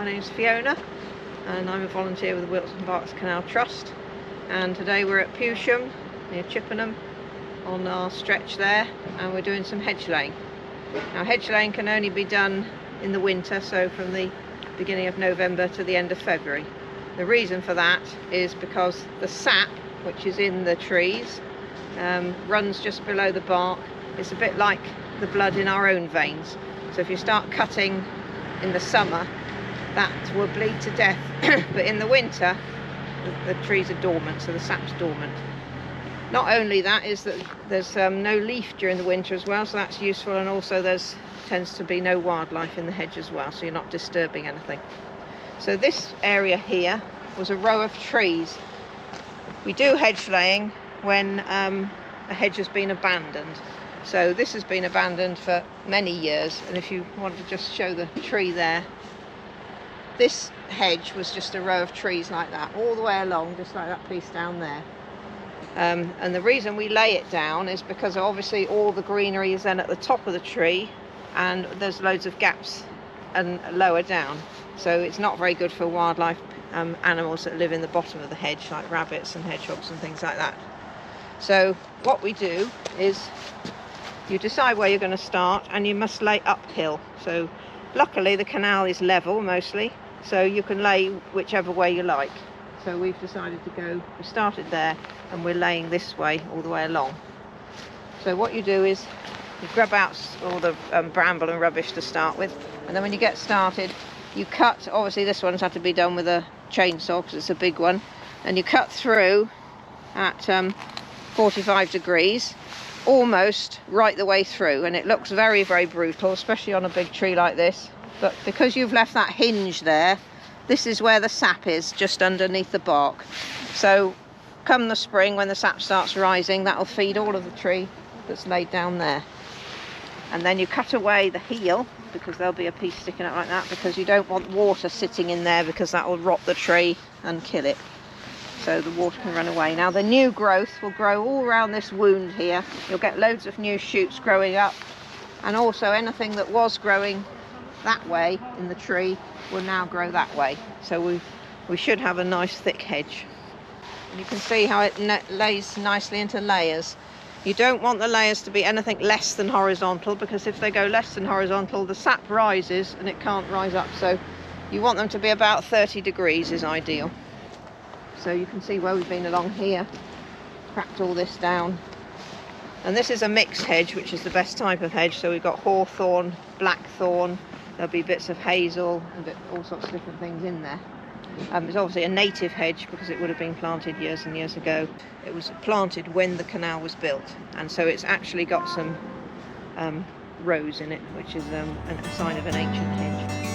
My name's Fiona and I'm a volunteer with the Wilts Berks Canal Trust, and today we're at Pewsham near Chippenham on our stretch there, and we're doing some hedge laying. Now, hedge laying can only be done in the winter, so from the beginning of November to the end of February. The reason for that is because the sap which is in the trees runs just below the bark. It's a bit like the blood in our own veins. So if you start cutting in the summer, that will bleed to death. But in the winter, the trees are dormant, so the sap's dormant. Not only that, is that there's no leaf during the winter as well, so that's useful, and also there's tends to be no wildlife in the hedge as well, so you're not disturbing anything. So this area here was a row of trees. We do hedge laying when a hedge has been abandoned. So this has been abandoned for many years, and if you want to just show the tree there, this hedge was just a row of trees like that all the way along, just like that piece down there. And the reason we lay it down is because obviously all the greenery is then at the top of the tree, and there's loads of gaps and lower down, so it's not very good for wildlife, animals that live in the bottom of the hedge, like rabbits and hedgehogs and things like that. So what we do is you decide where you're going to start, and you must lay uphill. So luckily the canal is level mostly, so you can lay whichever way you like. So we've decided we started there, and we're laying this way all the way along. So what you do is you grab out all the bramble and rubbish to start with, and then when you get started, you cut. Obviously this one's had to be done with a chainsaw because it's a big one, and you cut through at 45 degrees, almost right the way through, and it looks very, very brutal, especially on a big tree like this. But because you've left that hinge there, this is where the sap is, just underneath the bark. So come the spring, when the sap starts rising, that'll feed all of the tree that's laid down there. And then you cut away the heel, because there'll be a piece sticking out like that, because you don't want water sitting in there, because that will rot the tree and kill it. So the water can run away. Now the new growth will grow all around this wound here. You'll get loads of new shoots growing up, and also anything that was growing that way in the tree will now grow that way. So we should have a nice thick hedge. And you can see how it lays nicely into layers. You don't want the layers to be anything less than horizontal, because if they go less than horizontal, the sap rises and it can't rise up. So you want them to be about 30 degrees is ideal. So you can see where we've been along here, cracked all this down. And this is a mixed hedge, which is the best type of hedge. So we've got hawthorn, blackthorn, there'll be bits of hazel and all sorts of different things in there. It's obviously a native hedge because it would have been planted years and years ago. It was planted when the canal was built, and so it's actually got some rows in it, which is a sign of an ancient hedge.